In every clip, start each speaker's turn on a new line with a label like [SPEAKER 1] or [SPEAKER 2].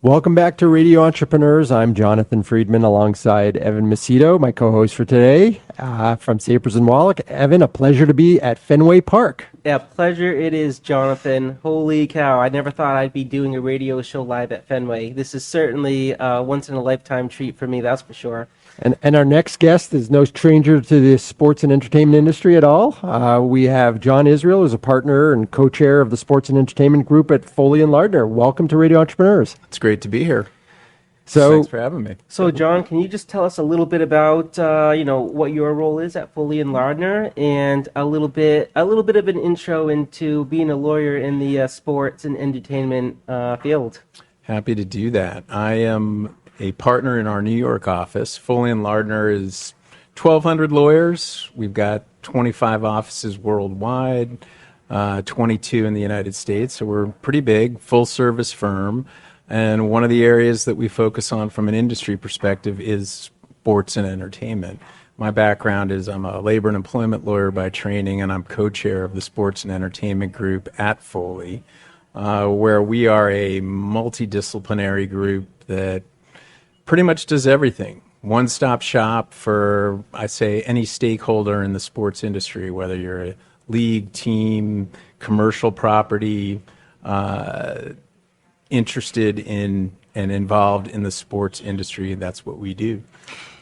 [SPEAKER 1] Welcome back to Radio Entrepreneurs. I'm Jonathan Freedman alongside Evan Macedo, my co-host for today from Sapers and Wallack. Evan, a pleasure to be at Fenway Park.
[SPEAKER 2] Yeah, pleasure it is, Jonathan. Holy cow, I never thought I'd be doing a radio show live at Fenway. This is certainly a once-in-a-lifetime treat for me, that's for sure.
[SPEAKER 1] And our next guest is no stranger to the sports and entertainment industry at all. We have John Israel, who's a partner and co-chair of the sports and entertainment group at Foley Lardner. Welcome to Radio Entrepreneurs.
[SPEAKER 3] It's great to be here.
[SPEAKER 1] So,
[SPEAKER 3] thanks for having me.
[SPEAKER 2] So, John, can you just tell us a little bit about what your role is at Foley and Lardner, and a little bit of an intro into being a lawyer in the sports and entertainment field?
[SPEAKER 3] Happy to do that. I am a partner in our New York office. Foley and Lardner is 1,200 lawyers. We've got 25 offices worldwide, 22 in the United States. So we're pretty big, full-service firm. And one of the areas that we focus on from an industry perspective is sports and entertainment. My background is I'm a labor and employment lawyer by training, and I'm co-chair of the sports and entertainment group at Foley, where we are a multidisciplinary group that pretty much does everything. One-stop shop for, I say, any stakeholder in the sports industry, whether you're a league, team, commercial property, interested in and involved in the sports industry. That's what we do.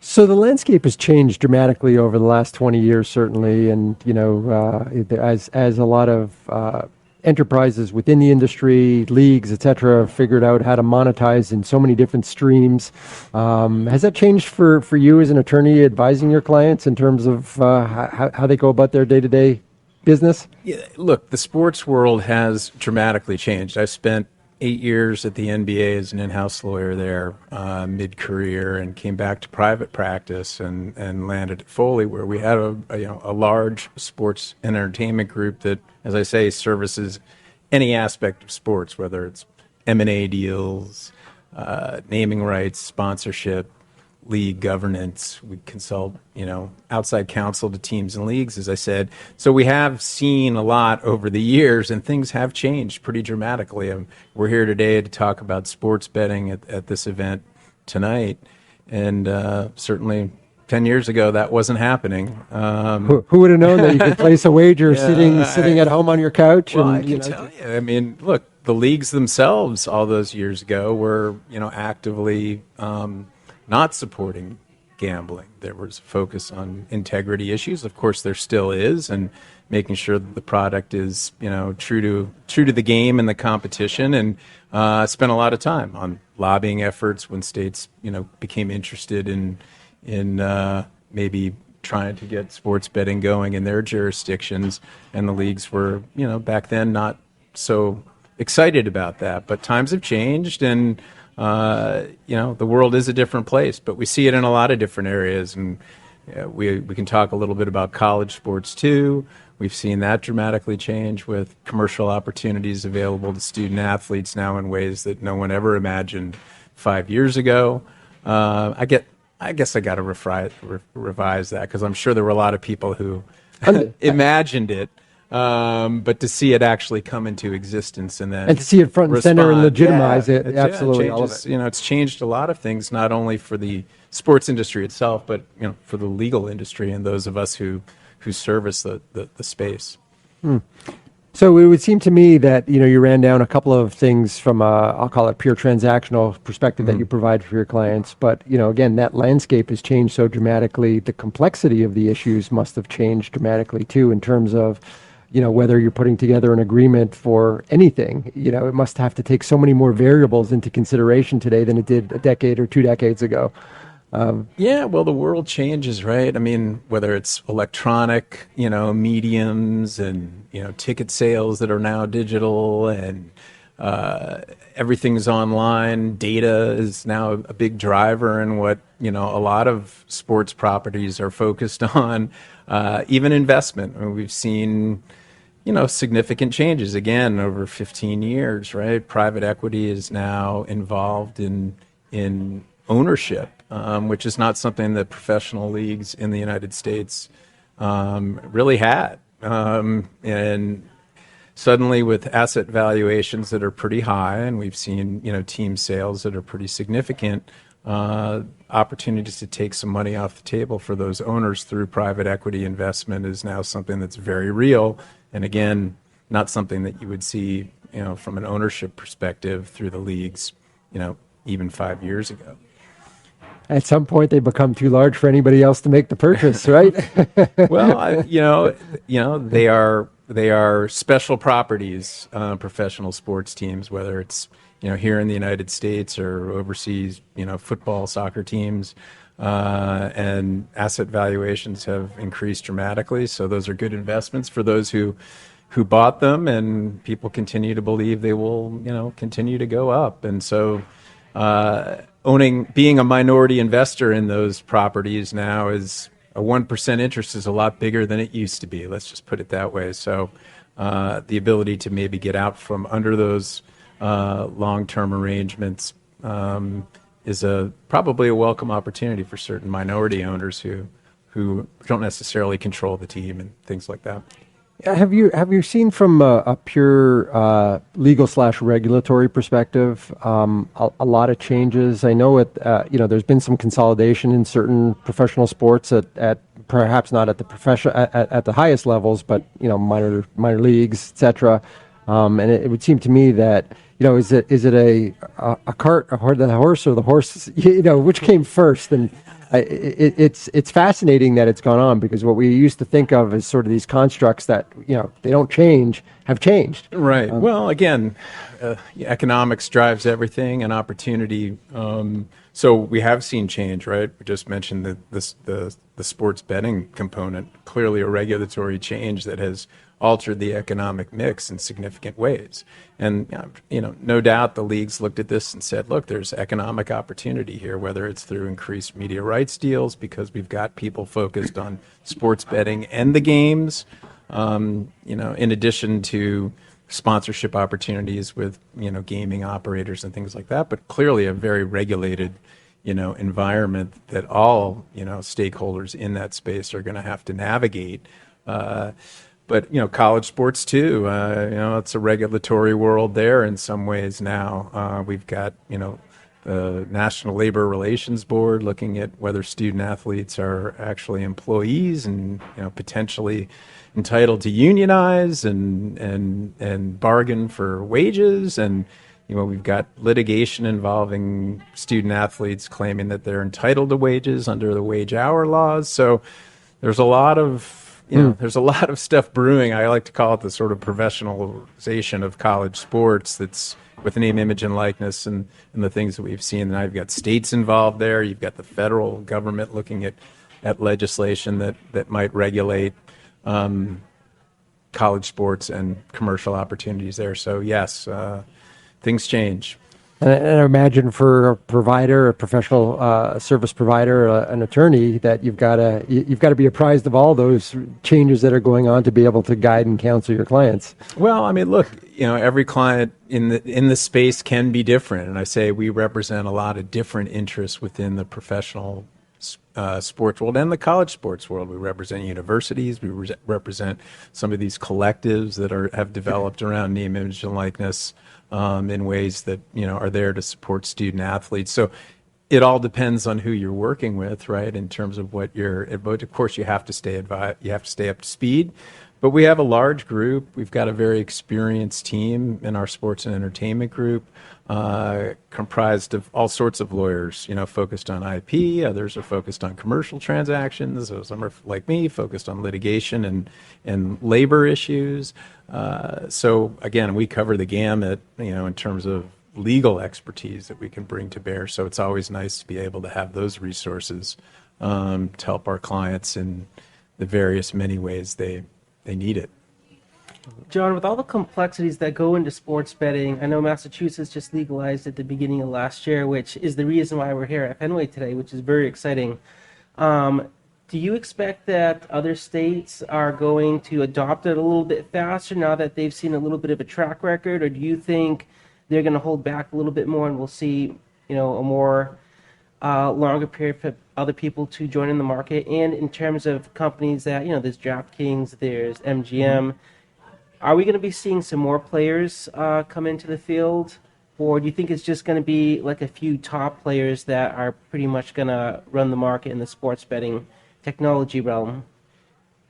[SPEAKER 1] So the landscape has changed dramatically over the last 20 years, certainly, and as a lot of enterprises within the industry, leagues, etc., have figured out how to monetize in so many different streams. Has that changed for you as an attorney advising your clients in terms of how they go about their day-to-day business?
[SPEAKER 3] Yeah, look, the sports world has dramatically changed. I spent 8 years at the NBA as an in-house lawyer there, mid-career, and came back to private practice and landed at Foley, where we had a large sports and entertainment group that, as I say, services any aspect of sports, whether it's M&A deals, naming rights, sponsorship, league governance. We consult, outside counsel to teams and leagues, as I said. So we have seen a lot over the years, and things have changed pretty dramatically. We're here today to talk about sports betting at this event tonight, and certainly 10 years ago that wasn't happening.
[SPEAKER 1] Who would have known that you could place a wager sitting at home on your couch?
[SPEAKER 3] Well, I can tell you. I mean, look, the leagues themselves all those years ago were, actively not supporting gambling. There was a focus on integrity issues. Of course, there still is, and making sure that the product is, true to the game and the competition. And spent a lot of time on lobbying efforts when states, became interested in maybe trying to get sports betting going in their jurisdictions. And the leagues were, back then not so excited about that. But times have changed, and the world is a different place, but we see it in a lot of different areas, and we can talk a little bit about college sports too. We've seen that dramatically change with commercial opportunities available to student athletes now in ways that no one ever imagined 5 years ago. I guess I got to revise that, because I'm sure there were a lot of people who imagined it. But to see it actually come into existence and then
[SPEAKER 1] to see it front and center and legitimize it, absolutely,
[SPEAKER 3] all of it. It's changed a lot of things, not only for the sports industry itself, but for the legal industry and those of us who service the space.
[SPEAKER 1] So it would seem to me that you ran down a couple of things from I'll call it pure transactional perspective that you provide for your clients, but again, that landscape has changed so dramatically. The complexity of the issues must have changed dramatically too, in terms of whether you're putting together an agreement for anything. It must have to take so many more variables into consideration today than it did a decade or 2 decades ago.
[SPEAKER 3] Well, the world changes, right? I mean, whether it's electronic, mediums and, ticket sales that are now digital, and everything's online. Data is now a big driver in what, a lot of sports properties are focused on, even investment. I mean, we've seen, significant changes again over 15 years, right? Private equity is now involved in ownership, which is not something that professional leagues in the United States really had. And suddenly with asset valuations that are pretty high, and we've seen, team sales that are pretty significant, opportunities to take some money off the table for those owners through private equity investment is now something that's very real. And again, not something that you would see, from an ownership perspective through the leagues, even 5 years ago.
[SPEAKER 1] At some point, they become too large for anybody else to make the purchase, right?
[SPEAKER 3] Well, they are special properties, professional sports teams, whether it's here in the United States or overseas, football, soccer teams, and asset valuations have increased dramatically. So those are good investments for those who bought them, and people continue to believe they will, continue to go up. And so, being a minority investor in those properties now is a 1% interest is a lot bigger than it used to be. Let's just put it that way. So, the ability to maybe get out from under those long-term arrangements is probably a welcome opportunity for certain minority owners who don't necessarily control the team and things like that.
[SPEAKER 1] Have you seen from a pure legal/regulatory perspective a lot of changes? I know there's been some consolidation in certain professional sports at perhaps not at the at the highest levels, but minor leagues, etc. And it would seem to me that is it a cart or the horse, or the horse? Which came first? And it's fascinating that it's gone on, because what we used to think of as sort of these constructs that they don't change have changed.
[SPEAKER 3] Right. Well, again, economics drives everything, and opportunity. So we have seen change, right? We just mentioned the sports betting component. Clearly, a regulatory change that has altered the economic mix in significant ways. And, no doubt the leagues looked at this and said, look, there's economic opportunity here, whether it's through increased media rights deals, because we've got people focused on sports betting and the games, in addition to sponsorship opportunities with, gaming operators and things like that, but clearly a very regulated, environment that all, stakeholders in that space are going to have to navigate. But, college sports too, it's a regulatory world there in some ways now. We've got, the National Labor Relations Board looking at whether student athletes are actually employees and, potentially entitled to unionize and bargain for wages. And, we've got litigation involving student athletes claiming that they're entitled to wages under the wage hour laws. So there's a lot of there's a lot of stuff brewing. I like to call it the sort of professionalization of college sports that's with name, image, and likeness, and the things that we've seen. Now you've got states involved there. You've got the federal government looking at legislation that might regulate college sports and commercial opportunities there. So yes, things change.
[SPEAKER 1] And I imagine for a provider, a professional service provider, an attorney, that you've got to be apprised of all those changes that are going on to be able to guide and counsel your clients.
[SPEAKER 3] Well, I mean, look, every client in the space can be different, and I say we represent a lot of different interests within the professional sports world and the college sports world. We represent universities. We represent some of these collectives that have developed around name, image, and likeness. In ways that are there to support student athletes. So it all depends on who you're working with, right? In terms of what but of course you have to stay up to speed. But we have a large group. We've got a very experienced team in our sports and entertainment group, comprised of all sorts of lawyers, focused on IP. Others are focused on commercial transactions. Some are like me, focused on litigation and labor issues. So again, we cover the gamut, in terms of legal expertise that we can bring to bear. So it's always nice to be able to have those resources to help our clients in the various many ways they need it.
[SPEAKER 2] John, with all the complexities that go into sports betting, I know Massachusetts just legalized at the beginning of last year, which is the reason why we're here at Fenway today, which is very exciting. Do you expect that other states are going to adopt it a little bit faster now that they've seen a little bit of a track record, or do you think they're going to hold back a little bit more and we'll see, a more longer period for other people to join in the market? And in terms of companies that, there's DraftKings, there's MGM. Are we going to be seeing some more players come into the field, or do you think it's just going to be like a few top players that are pretty much going to run the market in the sports betting technology realm?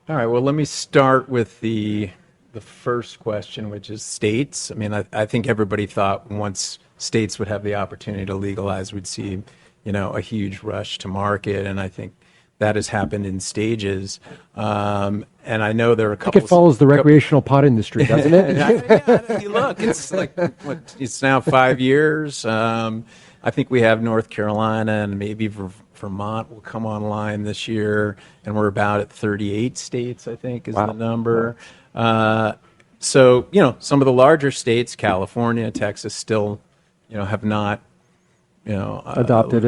[SPEAKER 3] All right. Well, let me start with the first question, which is states. I mean, I think everybody thought once states would have the opportunity to legalize, we'd see, a huge rush to market, and I think that has happened in stages. And I know there are a
[SPEAKER 1] I
[SPEAKER 3] couple.
[SPEAKER 1] think it follows the recreational pot industry, doesn't it?
[SPEAKER 3] Yeah, you look, it's like it's now 5 years. I think we have North Carolina and maybe Vermont will come online this year, and we're about at 38 states, I think, is
[SPEAKER 1] Wow.
[SPEAKER 3] the number. So, some of the larger states, California, Texas, still, have not,
[SPEAKER 1] Adopted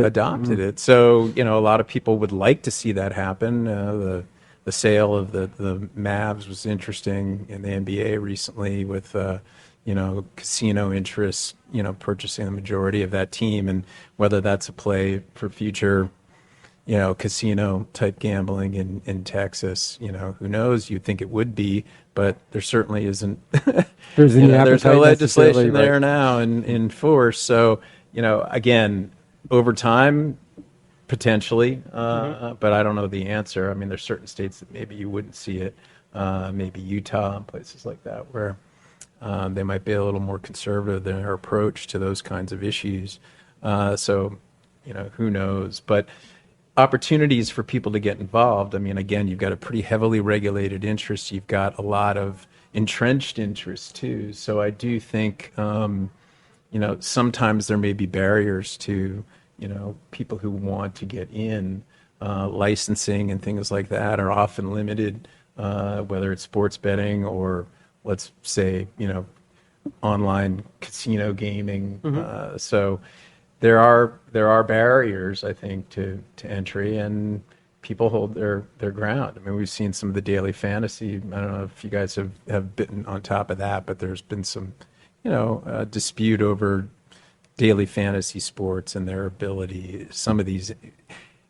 [SPEAKER 1] it.
[SPEAKER 3] So, a lot of people would like to see that happen. The sale of the Mavs was interesting in the NBA recently with, casino interests, purchasing the majority of that team, and whether that's a play for future, casino type gambling in Texas, who knows? You'd think it would be, but there certainly isn't.
[SPEAKER 1] There's
[SPEAKER 3] there's no
[SPEAKER 1] appetite
[SPEAKER 3] legislation
[SPEAKER 1] necessarily,
[SPEAKER 3] there
[SPEAKER 1] right.
[SPEAKER 3] now in force. So, again, over time, potentially, but I don't know the answer. I mean, there's certain states that maybe you wouldn't see it, maybe Utah and places like that, where they might be a little more conservative in their approach to those kinds of issues. So, who knows? But opportunities for people to get involved. I mean, again, you've got a pretty heavily regulated interest. You've got a lot of entrenched interests too. So I do think, sometimes there may be barriers to, people who want to get in. Licensing and things like that are often limited, whether it's sports betting or, let's say, online casino gaming. So there are barriers, I think, to entry, and people hold their ground. I mean, we've seen some of the daily fantasy. I don't know if you guys have bitten on top of that, but there's been some, dispute over daily fantasy sports and their ability. Some of these,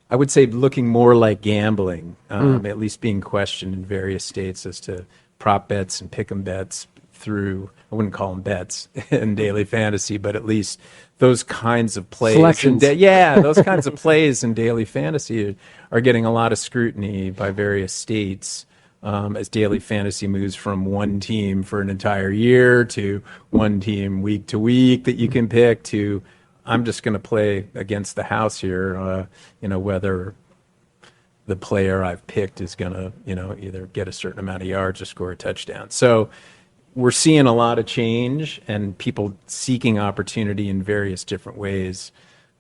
[SPEAKER 3] I would say, looking more like gambling, at least being questioned in various states as to prop bets and pick 'em bets through, I wouldn't call them bets in daily fantasy, but at least those kinds of plays.
[SPEAKER 1] Selections.
[SPEAKER 3] Those kinds of plays in daily fantasy are getting a lot of scrutiny by various states, as daily fantasy moves from one team for an entire year to one team week to week that you can pick to, I'm just going to play against the house here, whether the player I've picked is going to, either get a certain amount of yards or score a touchdown. So we're seeing a lot of change and people seeking opportunity in various different ways,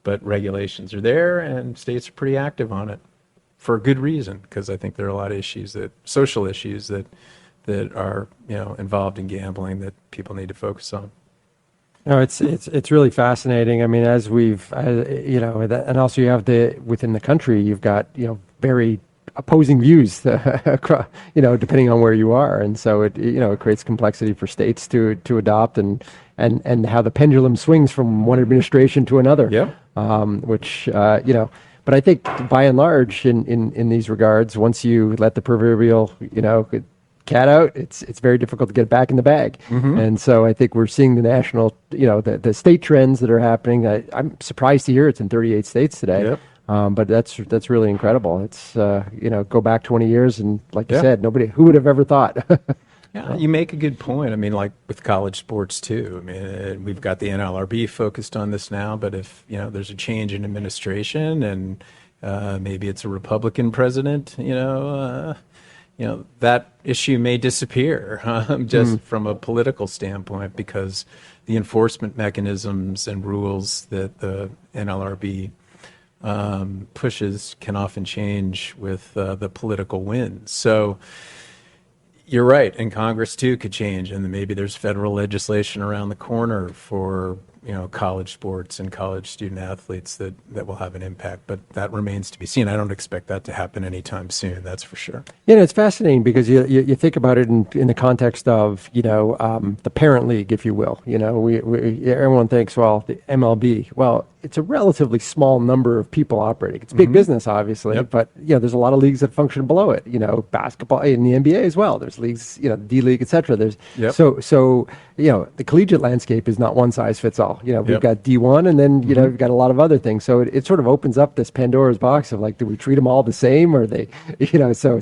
[SPEAKER 3] but regulations are there and states are pretty active on it for a good reason, because I think there are a lot of social issues that are, involved in gambling that people need to focus on.
[SPEAKER 1] No, it's really fascinating. I mean, as we've, and also you have within the country, you've got, very opposing views, depending on where you are. And so it creates complexity for states to adopt and how the pendulum swings from one administration to another.
[SPEAKER 3] Yep.
[SPEAKER 1] Which, but I think by and large in these regards, once you let the proverbial, cat out, it's very difficult to get it back in the bag. And so I think we're seeing the national, the state trends that are happening. I'm surprised to hear it's in 38 states today.
[SPEAKER 3] Yep.
[SPEAKER 1] But that's really incredible. It's go back 20 years and like you
[SPEAKER 3] Yeah.
[SPEAKER 1] said, who would have ever thought?
[SPEAKER 3] Yeah, you make a good point. I mean, like with college sports too. I mean, we've got the NLRB focused on this now, but if there's a change in administration and maybe it's a Republican president, that issue may disappear just from a political standpoint, because the enforcement mechanisms and rules that the NLRB pushes can often change with the political winds. So you're right, and Congress too could change, and maybe there's federal legislation around the corner for college sports and college student athletes that will have an impact. But that remains to be seen. I don't expect that to happen anytime soon. That's for sure.
[SPEAKER 1] It's fascinating because you think about it in the context of the parent league, if you will. Everyone thinks, well, the MLB. Well, it's a relatively small number of people operating. It's big business, obviously, but there's a lot of leagues that function below it. Basketball in the NBA as well. There's leagues, D League, etc. There's so the collegiate landscape is not one size fits all. We've got D1, and then we've got a lot of other things. So it sort of opens up this Pandora's box of like, do we treat them all the same, or they, So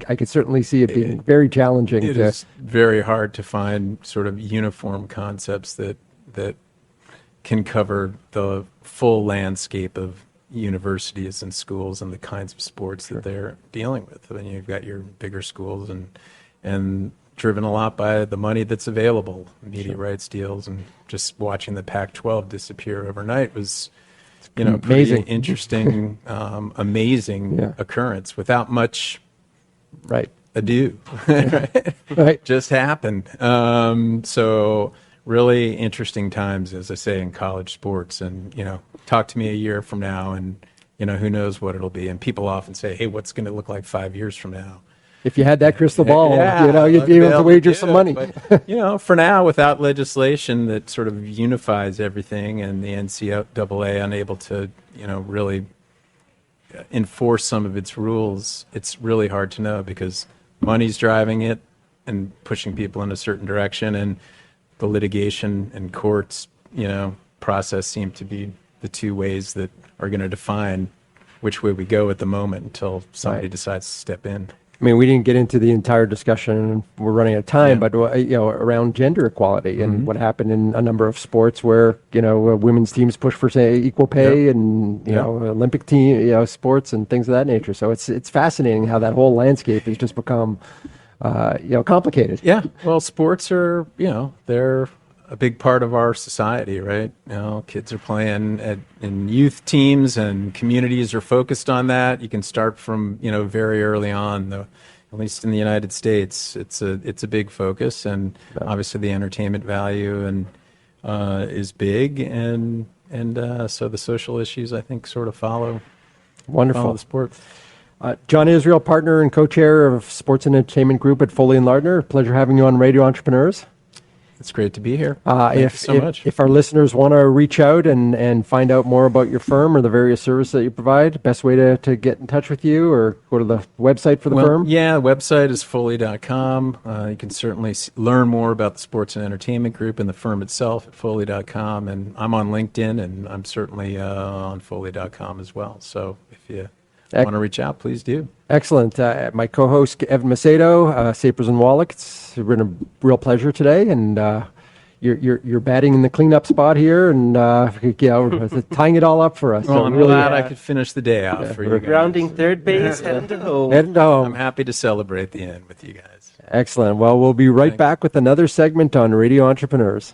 [SPEAKER 1] I could certainly see it being very challenging.
[SPEAKER 3] It is very hard to find sort of uniform concepts that can cover the full landscape of universities and schools and the kinds of sports that they're dealing with. I mean, you've got your bigger schools and driven a lot by the money that's available, media rights deals, and just watching the Pac-12 disappear overnight was,
[SPEAKER 1] amazing.
[SPEAKER 3] Pretty interesting, amazing occurrence without much ado.
[SPEAKER 1] Right.
[SPEAKER 3] Just happened. So really interesting times, as I say, in college sports. And, talk to me a year from now and, who knows what it'll be. And people often say, hey, what's going to look like 5 years from now?
[SPEAKER 1] If you had that crystal ball, you'd be able to wager some money.
[SPEAKER 3] But, for now, without legislation that sort of unifies everything and the NCAA unable to, really enforce some of its rules, it's really hard to know because money's driving it and pushing people in a certain direction, and the litigation and courts, process seem to be the two ways that are going to define which way we go at the moment until somebody decides to step in.
[SPEAKER 1] I mean, we didn't get into the entire discussion. We're running out of time, but around gender equality and what happened in a number of sports where women's teams push for say equal pay and Olympic team sports and things of that nature. So it's fascinating how that whole landscape has just become complicated.
[SPEAKER 3] Yeah, well, sports are they're a big part of our society, right? Kids are playing in youth teams, and communities are focused on that. You can start from very early on, though. At least in the United States, it's a big focus, and obviously the entertainment value and is big, and so the social issues I think sort of follow.
[SPEAKER 1] Wonderful.
[SPEAKER 3] Follow the sport.
[SPEAKER 1] John Israel, partner and co-chair of Sports and Entertainment Group at Foley Lardner. Pleasure having you on Radio Entrepreneurs.
[SPEAKER 3] It's great to be here. Thank you so much.
[SPEAKER 1] If our listeners want to reach out and find out more about your firm or the various services that you provide, best way to get in touch with you or go to the website for the firm?
[SPEAKER 3] Yeah, the website is Foley.com. You can certainly learn more about the Sports and Entertainment Group and the firm itself at Foley.com. And I'm on LinkedIn, and I'm certainly on Foley.com as well. So if you want to reach out, please do.
[SPEAKER 1] Excellent. My co-host, Evan Macedo, Sapers and Wallack. It's been a real pleasure today, and you're batting in the cleanup spot here, and tying it all up for us.
[SPEAKER 3] Well,
[SPEAKER 1] so
[SPEAKER 3] I'm
[SPEAKER 1] really
[SPEAKER 3] glad I could finish the day out for you guys.
[SPEAKER 2] Rounding third base, heading to home.
[SPEAKER 3] I'm happy to celebrate the end with you guys.
[SPEAKER 1] Excellent. Well, we'll be right back with another segment on Radio Entrepreneurs.